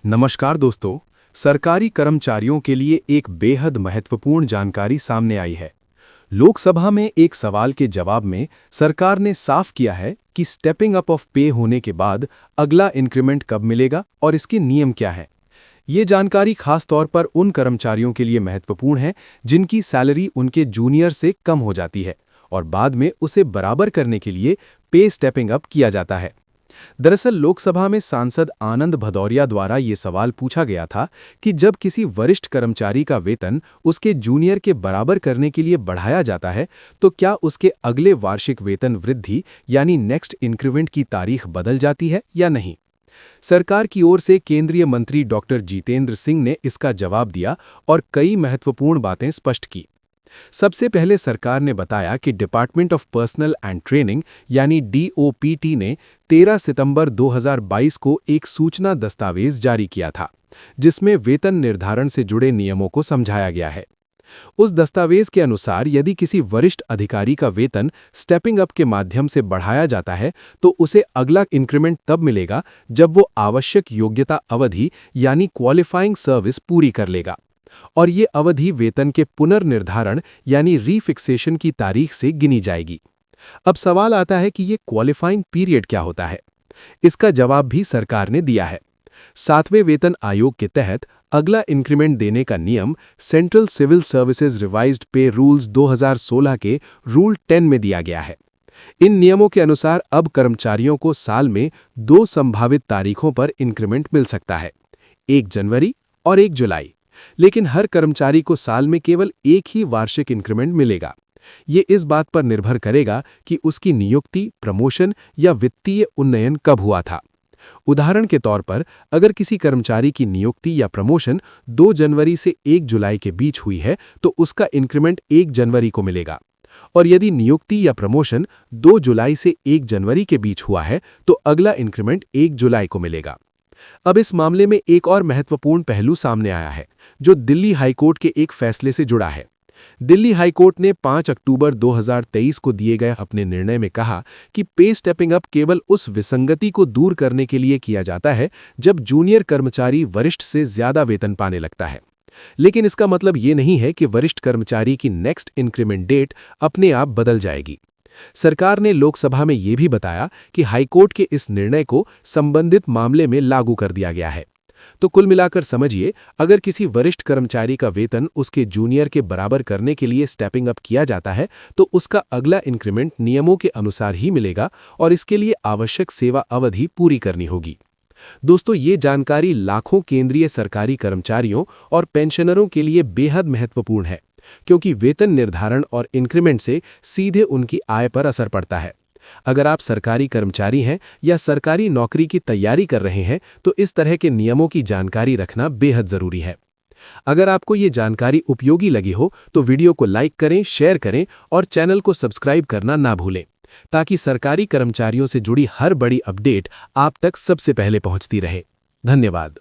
नमस्कार दोस्तों। सरकारी कर्मचारियों के लिए एक बेहद महत्वपूर्ण जानकारी सामने आई है। लोकसभा में एक सवाल के जवाब में सरकार ने साफ किया है कि स्टेपिंग अप ऑफ पे होने के बाद अगला इंक्रीमेंट कब मिलेगा और इसके नियम क्या हैं। ये जानकारी खास तौर पर उन कर्मचारियों के लिए महत्वपूर्ण है जिनकी सैलरी उनके जूनियर से कम हो जाती है और बाद में उसे बराबर करने के लिए पे स्टेपिंग अप किया जाता है। दरअसल लोकसभा में सांसद आनंद भदौरिया द्वारा ये सवाल पूछा गया था कि जब किसी वरिष्ठ कर्मचारी का वेतन उसके जूनियर के बराबर करने के लिए बढ़ाया जाता है तो क्या उसके अगले वार्षिक वेतन वृद्धि यानी नेक्स्ट इंक्रीमेंट की तारीख बदल जाती है या नहीं। सरकार की ओर से केंद्रीय मंत्री डॉक्टर जितेंद्र सिंह ने इसका जवाब दिया और कई महत्वपूर्ण बातें स्पष्ट की। सबसे पहले सरकार ने बताया कि department of personal and training यानी डीओपीटी ने 13 सितंबर 2022 को एक सूचना दस्तावेज जारी किया था जिसमें वेतन निर्धारण से जुड़े नियमों को समझाया गया है। उस दस्तावेज के अनुसार यदि किसी वरिष्ठ अधिकारी का वेतन स्टेपिंग अप के माध्यम से बढ़ाया जाता है तो उसे अगला इंक्रीमेंट तब मिलेगा जब वो आवश्यक योग्यता अवधि यानी क्वालिफाइंग सर्विस पूरी कर लेगा और ये अवधि वेतन के पुनर्निर्धारण यानी रीफिक्सेशन की तारीख से गिनी जाएगी। अब सवाल आता है कि ये क्वालिफाइंग पीरियड क्या होता है। इसका जवाब भी सरकार ने दिया है। 7वें वेतन आयोग के तहत अगला इंक्रीमेंट देने का नियम central civil services revised pay rules 2016 के रूल 10 में दिया गया है। इन नियमों के अनुसार अब कर्मचारियों को साल में 2 संभावित तारीखों पर इंक्रीमेंट मिल सकता है, 1 जनवरी और 1 जुलाई। लेकिन हर कर्मचारी को साल में केवल एक ही वार्षिक इंक्रीमेंट मिलेगा। ये इस बात पर निर्भर करेगा कि उसकी नियुक्ति, प्रमोशन या वित्तीय उन्नयन कब हुआ था। उदाहरण के तौर पर अगर किसी कर्मचारी की नियुक्ति या प्रमोशन 2 जनवरी से 1 जुलाई के बीच हुई है तो उसका इंक्रीमेंट 1 जनवरी को मिलेगा और यदि नियुक्ति या प्रमोशन 2 जुलाई से 1 जनवरी के बीच हुआ है तो अगला इंक्रीमेंट 1 जुलाई को मिलेगा। अब इस मामले में एक और महत्वपूर्ण पहलू सामने आया है जो दिल्ली हाईकोर्ट के एक फैसले से जुड़ा है। दिल्ली हाईकोर्ट ने 5 अक्टूबर 2023 को दिए गए अपने निर्णय में कहा कि पे स्टेपिंग अप केवल उस विसंगति को दूर करने के लिए किया जाता है जब जूनियर कर्मचारी वरिष्ठ से ज्यादा वेतन पाने लगता है। लेकिन इसका मतलब ये नहीं है कि वरिष्ठ कर्मचारी की नेक्स्ट इंक्रीमेंट डेट अपने आप बदल जाएगी। सरकार ने लोकसभा में यह भी बताया कि हाईकोर्ट के इस निर्णय को संबंधित मामले में लागू कर दिया गया है। तो कुल मिलाकर समझिए, अगर किसी वरिष्ठ कर्मचारी का वेतन उसके जूनियर के बराबर करने के लिए स्टेपिंग अप किया जाता है तो उसका अगला इंक्रीमेंट नियमों के अनुसार ही मिलेगा और इसके लिए आवश्यक सेवा अवधि पूरी करनी होगी। दोस्तों, ये जानकारी लाखों केंद्रीय सरकारी कर्मचारियों और पेंशनरों के लिए बेहद महत्वपूर्ण है क्योंकि वेतन निर्धारण और इंक्रीमेंट से सीधे उनकी आय पर असर पड़ता है। अगर आप सरकारी कर्मचारी हैं या सरकारी नौकरी की तैयारी कर रहे हैं तो इस तरह के नियमों की जानकारी रखना बेहद जरूरी है। अगर आपको ये जानकारी उपयोगी लगी हो तो वीडियो को लाइक करें, शेयर करें और चैनल को सब्सक्राइब करना ना भूलें ताकि सरकारी कर्मचारियों से जुड़ी हर बड़ी अपडेट आप तक सबसे पहले पहुंचती रहे। धन्यवाद।